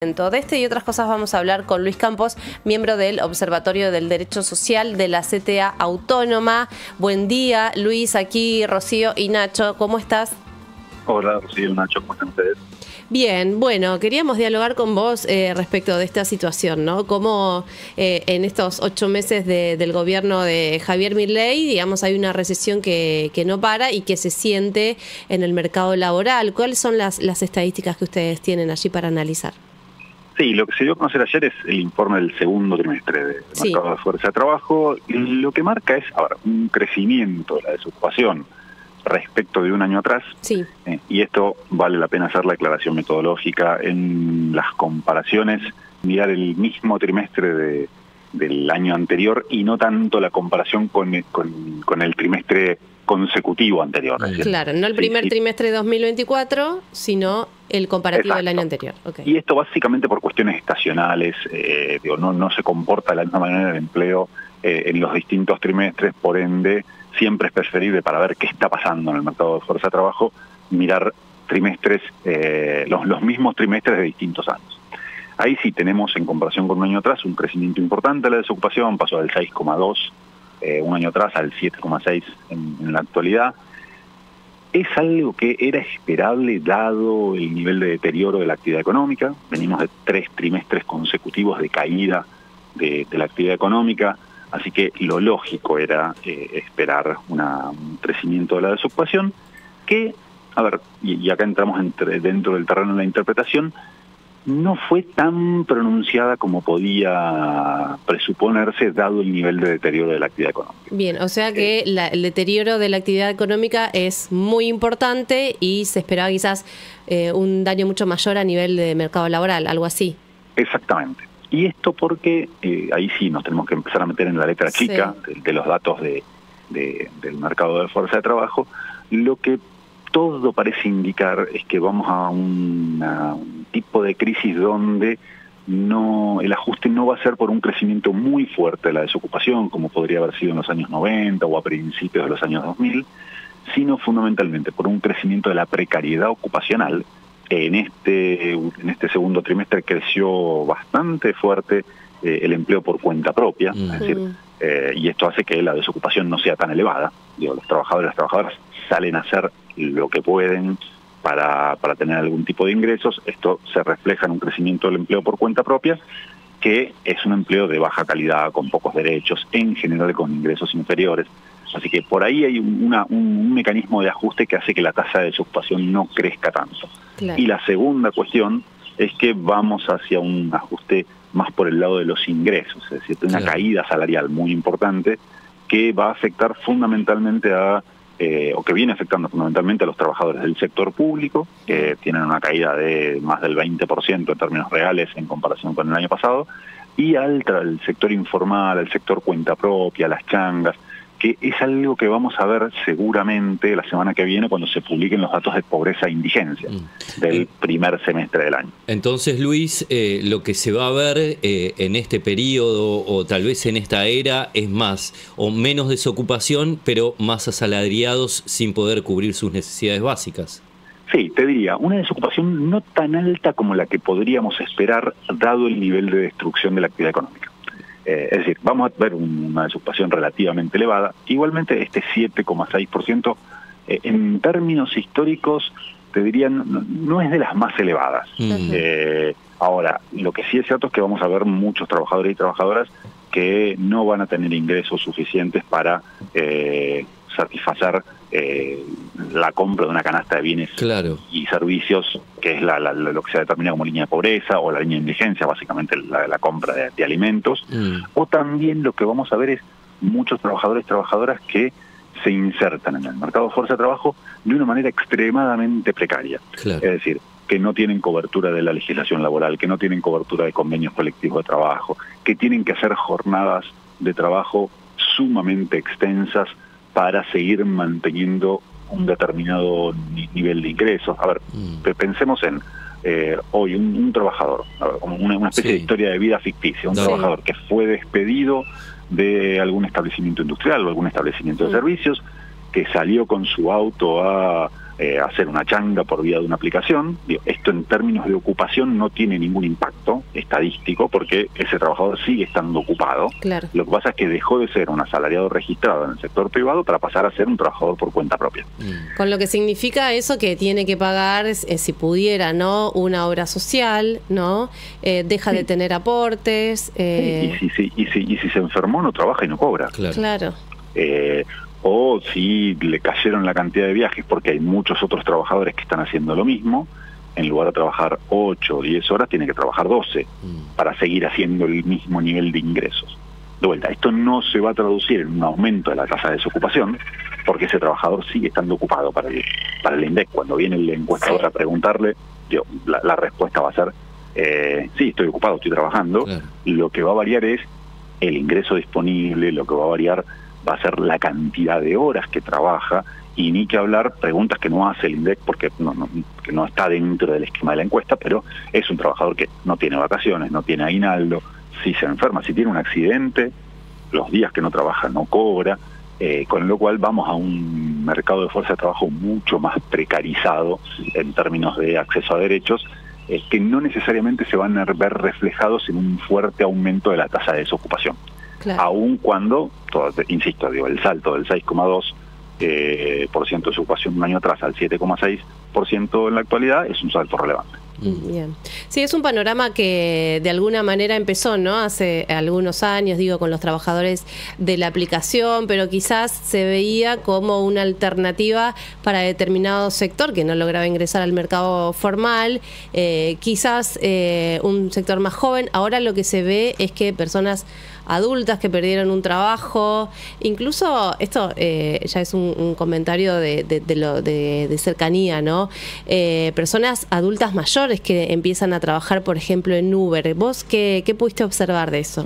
De este y otras cosas vamos a hablar con Luis Campos, miembro del Observatorio del Derecho Social de la CTA Autónoma. Buen día, Luis, aquí Rocío y Nacho, ¿cómo estás? Hola, Rocío, Nacho, ¿cómo están ustedes? Bien, bueno, queríamos dialogar con vos respecto de esta situación, ¿no? Cómo en estos 8 meses del gobierno de Javier Milei, digamos, hay una recesión que no para y que se siente en el mercado laboral. ¿Cuáles son las estadísticas que ustedes tienen allí para analizar? Sí, lo que se dio a conocer ayer es el informe del segundo trimestre del mercado de fuerza de trabajo. Y lo que marca es, un crecimiento de la desocupación respecto de un año atrás. Sí. Y esto vale la pena hacer la aclaración metodológica en las comparaciones, mirar el mismo trimestre del año anterior y no tanto la comparación con el trimestre consecutivo anterior. Es decir, claro, no el primer trimestre de 2024, sino el comparativo del año anterior. Okay. Y esto básicamente por cuestiones estacionales, no se comporta de la misma manera el empleo en los distintos trimestres, por ende siempre es preferible para ver qué está pasando en el mercado de fuerza de trabajo, mirar trimestres, los mismos trimestres de distintos años. Ahí sí tenemos, en comparación con un año atrás, un crecimiento importante de la desocupación, pasó del 6,2 un año atrás al 7,6 en la actualidad. Es algo que era esperable dado el nivel de deterioro de la actividad económica. Venimos de 3 trimestres consecutivos de caída de la actividad económica, así que lo lógico era esperar un crecimiento de la desocupación que, y acá entramos dentro del terreno de la interpretación, no fue tan pronunciada como podía presuponerse dado el nivel de deterioro de la actividad económica. Bien, o sea que el deterioro de la actividad económica es muy importante y se esperaba quizás un daño mucho mayor a nivel de mercado laboral, algo así. Exactamente. Y esto porque ahí sí nos tenemos que empezar a meter en la letra chica de los datos del mercado de fuerza de trabajo. Lo que todo parece indicar es que vamos a un tipo de crisis donde el ajuste no va a ser por un crecimiento muy fuerte de la desocupación, como podría haber sido en los años 90 o a principios de los años 2000, sino fundamentalmente por un crecimiento de la precariedad ocupacional. En este segundo trimestre creció bastante fuerte el empleo por cuenta propia, es decir, y esto hace que la desocupación no sea tan elevada. Los trabajadores y las trabajadoras salen a hacer lo que pueden para tener algún tipo de ingresos. Esto se refleja en un crecimiento del empleo por cuenta propia, que es un empleo de baja calidad, con pocos derechos, en general con ingresos inferiores. Así que por ahí hay un mecanismo de ajuste que hace que la tasa de desocupación no crezca tanto. Claro. Y la segunda cuestión es que vamos hacia un ajuste más por el lado de los ingresos, es decir, una caída salarial muy importante que va a afectar fundamentalmente o que viene afectando fundamentalmente a los trabajadores del sector público, que tienen una caída de más del 20% en términos reales en comparación con el año pasado, y al sector informal, al sector cuenta propia, las changas, que es algo que vamos a ver seguramente la semana que viene cuando se publiquen los datos de pobreza e indigencia del primer semestre del año. Entonces, Luis, lo que se va a ver en este periodo o tal vez en esta era es más o menos desocupación, pero más asalariados sin poder cubrir sus necesidades básicas. Sí, te diría, una desocupación no tan alta como la que podríamos esperar dado el nivel de destrucción de la actividad económica. Es decir, vamos a ver una desocupación relativamente elevada. Igualmente, este 7,6%, en términos históricos, te diría, no es de las más elevadas. Ahora, lo que sí es cierto es que vamos a ver muchos trabajadores y trabajadoras que no van a tener ingresos suficientes para satisfacer la compra de una canasta de bienes y servicios, que es lo que se determina como línea de pobreza o la línea de indigencia, básicamente la compra de alimentos. O también lo que vamos a ver es muchos trabajadores y trabajadoras que se insertan en el mercado de fuerza de trabajo de una manera extremadamente precaria. Es decir, que no tienen cobertura de la legislación laboral, que no tienen cobertura de convenios colectivos de trabajo, que tienen que hacer jornadas de trabajo sumamente extensas para seguir manteniendo un determinado nivel de ingresos. Pensemos en hoy un trabajador, una especie de historia de vida ficticia, un trabajador que fue despedido de algún establecimiento industrial o algún establecimiento de servicios, que salió con su auto a hacer una changa por vía de una aplicación. Esto en términos de ocupación no tiene ningún impacto estadístico porque ese trabajador sigue estando ocupado. Claro. Lo que pasa es que dejó de ser un asalariado registrado en el sector privado para pasar a ser un trabajador por cuenta propia. Con lo que significa eso que tiene que pagar, si pudiera, ¿no? Una obra social, ¿no? Deja de tener aportes. Y si se enfermó no trabaja y no cobra. Claro. O si le cayeron la cantidad de viajes, porque hay muchos otros trabajadores que están haciendo lo mismo, en lugar de trabajar 8 o 10 horas, tiene que trabajar 12 para seguir haciendo el mismo nivel de ingresos. De vuelta, esto no se va a traducir en un aumento de la tasa de desocupación, porque ese trabajador sigue estando ocupado para el INDEC. Cuando viene el encuestador a preguntarle, la respuesta va a ser, sí, estoy ocupado, estoy trabajando. Claro. Lo que va a variar es el ingreso disponible, lo que va a variar va a ser la cantidad de horas que trabaja, y ni que hablar preguntas que no hace el INDEC porque que no está dentro del esquema de la encuesta, pero es un trabajador que no tiene vacaciones, no tiene aguinaldo, si se enferma, si tiene un accidente, los días que no trabaja no cobra, con lo cual vamos a un mercado de fuerza de trabajo mucho más precarizado en términos de acceso a derechos, que no necesariamente se van a ver reflejados en un fuerte aumento de la tasa de desocupación. Claro. Aun cuando, insisto, el salto del 6,2% por ciento de desocupación un año atrás al 7,6% en la actualidad es un salto relevante. Bien. Sí, es un panorama que de alguna manera empezó, ¿no? Hace algunos años, con los trabajadores de la aplicación, pero quizás se veía como una alternativa para determinado sector que no lograba ingresar al mercado formal, quizás un sector más joven. Ahora lo que se ve es que personas adultas que perdieron un trabajo, incluso esto ya es un comentario de cercanía, ¿no? Personas adultas mayores que empiezan a trabajar, por ejemplo, en Uber. ¿Vos qué pudiste observar de eso?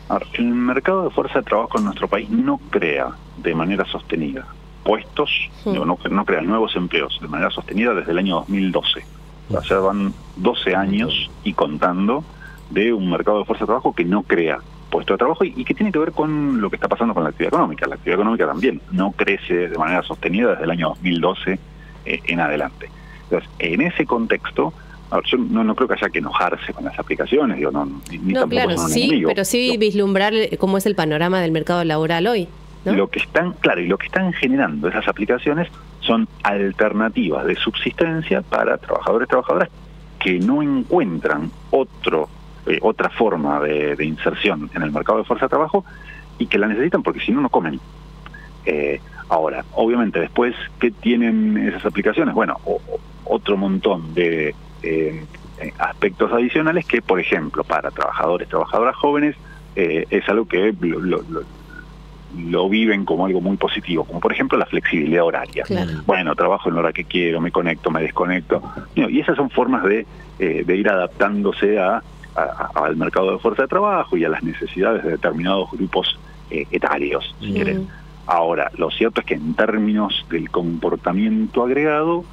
Ahora, el mercado de fuerza de trabajo en nuestro país no crea de manera sostenida puestos, no crea nuevos empleos de manera sostenida desde el año 2012. O sea, van 12 años y contando de un mercado de fuerza de trabajo que no crea puesto de trabajo y que tiene que ver con lo que está pasando con la actividad económica. La actividad económica también no crece de manera sostenida desde el año 2012 en adelante. Entonces, en ese contexto, yo no creo que haya que enojarse con las aplicaciones, ni tampoco claro, son un sí, enemigo. Pero sí vislumbrar cómo es el panorama del mercado laboral hoy, ¿no? Lo que están generando esas aplicaciones son alternativas de subsistencia para trabajadores y trabajadoras que no encuentran otra forma de inserción en el mercado de fuerza de trabajo y que la necesitan porque si no, no comen. Ahora, obviamente, después, ¿qué tienen esas aplicaciones? Bueno, otro montón de aspectos adicionales que, por ejemplo, para trabajadores, trabajadoras jóvenes, es algo que lo viven como algo muy positivo, como por ejemplo la flexibilidad horaria. Claro. Bueno, trabajo en la hora que quiero, me conecto, me desconecto. Y esas son formas de ir adaptándose al mercado de fuerza de trabajo y a las necesidades de determinados grupos etarios, si quieren. Ahora, lo cierto es que en términos del comportamiento agregado,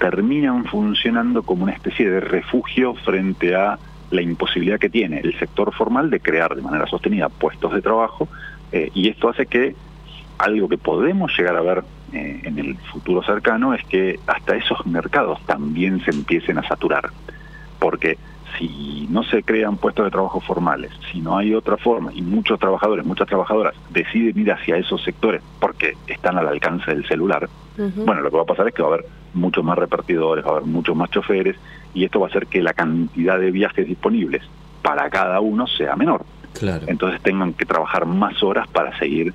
terminan funcionando como una especie de refugio frente a la imposibilidad que tiene el sector formal de crear de manera sostenida puestos de trabajo, y esto hace que algo que podemos llegar a ver en el futuro cercano es que hasta esos mercados también se empiecen a saturar, porque si no se crean puestos de trabajo formales, si no hay otra forma, y muchos trabajadores, muchas trabajadoras deciden ir hacia esos sectores porque están al alcance del celular, bueno, lo que va a pasar es que va a haber muchos más repartidores, va a haber muchos más choferes, y esto va a hacer que la cantidad de viajes disponibles para cada uno sea menor. Claro. Entonces tengan que trabajar más horas para seguir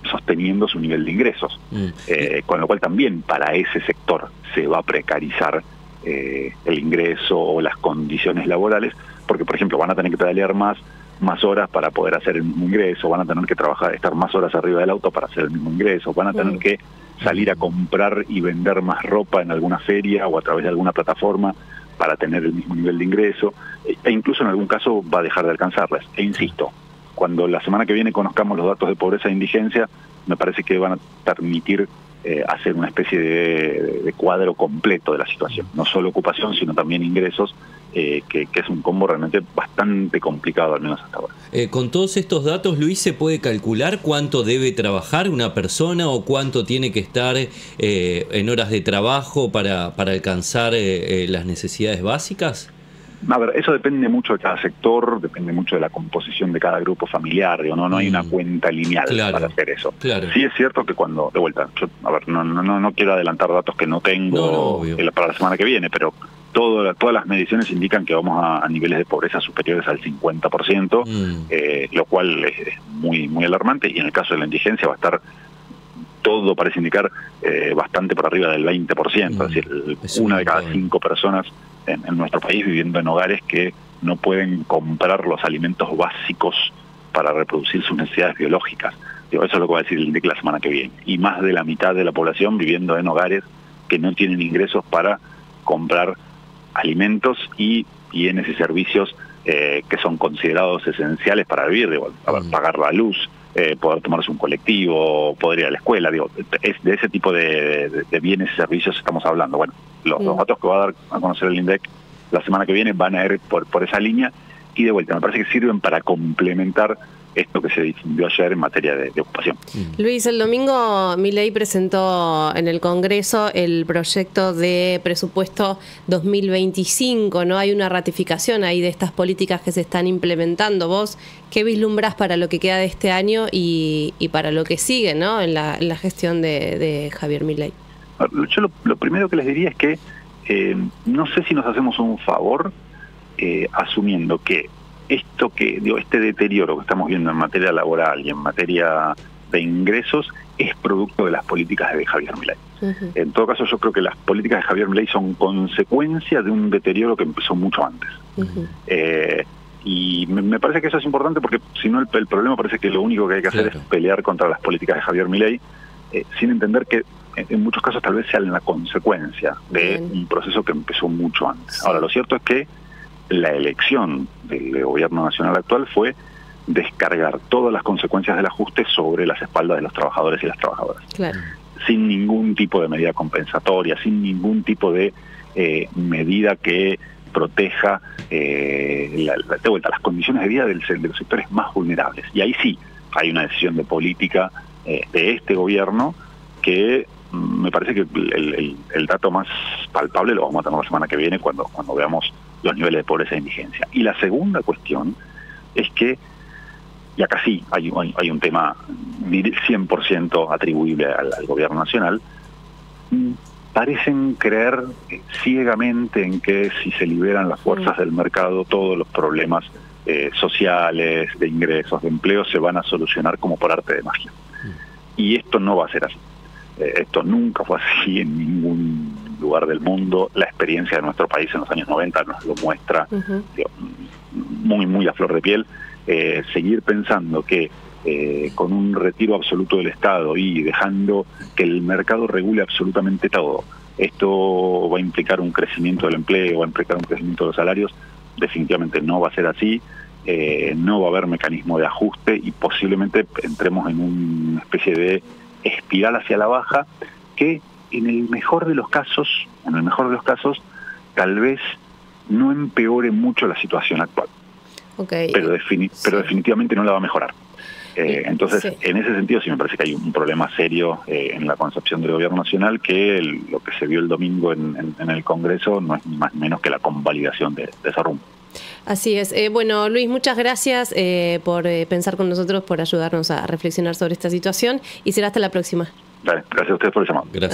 sosteniendo su nivel de ingresos. Con lo cual también para ese sector se va a precarizar el ingreso o las condiciones laborales, porque por ejemplo van a tener que pedalear más horas para poder hacer el mismo ingreso, van a tener que estar más horas arriba del auto para hacer el mismo ingreso, van a tener que salir a comprar y vender más ropa en alguna feria o a través de alguna plataforma para tener el mismo nivel de ingreso, e incluso en algún caso va a dejar de alcanzarlas. E insisto, cuando la semana que viene conozcamos los datos de pobreza e indigencia, me parece que van a permitir hacer una especie de cuadro completo de la situación, no solo ocupación, sino también ingresos, que es un combo realmente bastante complicado, al menos hasta ahora. Con todos estos datos, Luis, ¿se puede calcular cuánto debe trabajar una persona o cuánto tiene que estar en horas de trabajo para alcanzar las necesidades básicas? A ver, eso depende mucho de cada sector, depende mucho de la composición de cada grupo familiar, digo, no hay una cuenta lineal para hacer eso. Claro. Sí es cierto que cuando, de vuelta, yo, a ver, no quiero adelantar datos que no tengo para la semana que viene, pero todas las mediciones indican que vamos a niveles de pobreza superiores al 50%, lo cual es muy, muy alarmante, y en el caso de la indigencia va a estar, todo parece indicar, bastante por arriba del 20%, es decir, una de cada 5 personas en nuestro país viviendo en hogares que no pueden comprar los alimentos básicos para reproducir sus necesidades biológicas. Digo, eso es lo que va a decir el INDEC la semana que viene. Y más de la mitad de la población viviendo en hogares que no tienen ingresos para comprar alimentos y bienes y servicios que son considerados esenciales para vivir, digo, pagar la luz, poder tomarse un colectivo, poder ir a la escuela, digo, es de ese tipo de bienes y servicios estamos hablando. Bueno, los datos que va a dar a conocer el INDEC la semana que viene van a ir por esa línea, y de vuelta me parece que sirven para complementar esto que se difundió ayer en materia de ocupación. Luis, el domingo Milei presentó en el Congreso el proyecto de presupuesto 2025, ¿no? Hay una ratificación ahí de estas políticas que se están implementando. ¿Vos qué vislumbrás para lo que queda de este año y para lo que sigue, ¿no? en la gestión de Javier Milei? Yo lo primero que les diría es que no sé si nos hacemos un favor asumiendo que este deterioro que estamos viendo en materia laboral y en materia de ingresos es producto de las políticas de Javier Milei. En todo caso, yo creo que las políticas de Javier Milei son consecuencia de un deterioro que empezó mucho antes. Y me parece que eso es importante, porque si no el problema parece que lo único que hay que hacer es pelear contra las políticas de Javier Milei, sin entender que en muchos casos tal vez sean la consecuencia de un proceso que empezó mucho antes. Ahora, lo cierto es que la elección del gobierno nacional actual fue descargar todas las consecuencias del ajuste sobre las espaldas de los trabajadores y las trabajadoras. Sin ningún tipo de medida compensatoria, sin ningún tipo de medida que proteja de vuelta las condiciones de vida de los sectores más vulnerables. Y ahí sí hay una decisión de política de este gobierno que me parece que el dato más palpable lo vamos a tener la semana que viene cuando veamos los niveles de pobreza e indigencia. Y la segunda cuestión es que, y acá sí hay un tema 100% atribuible al gobierno nacional, parecen creer ciegamente en que si se liberan las fuerzas del mercado, todos los problemas sociales, de ingresos, de empleo, se van a solucionar como por arte de magia. Y esto no va a ser así. Esto nunca fue así en ningún lugar del mundo. La experiencia de nuestro país en los años 90 nos lo muestra muy, muy a flor de piel. Seguir pensando que con un retiro absoluto del Estado y dejando que el mercado regule absolutamente todo, esto va a implicar un crecimiento del empleo, va a implicar un crecimiento de los salarios, definitivamente no va a ser así. No va a haber mecanismo de ajuste y posiblemente entremos en una especie de espiral hacia la baja que en el mejor de los casos, tal vez no empeore mucho la situación actual. Pero definitivamente no la va a mejorar. Entonces, en ese sentido sí me parece que hay un problema serio en la concepción del gobierno nacional, que lo que se vio el domingo en el Congreso no es ni más ni menos que la convalidación de ese rumbo. Así es. Bueno, Luis, muchas gracias por pensar con nosotros, por ayudarnos a reflexionar sobre esta situación, y será hasta la próxima. Vale, gracias a ustedes por el llamado. Gracias.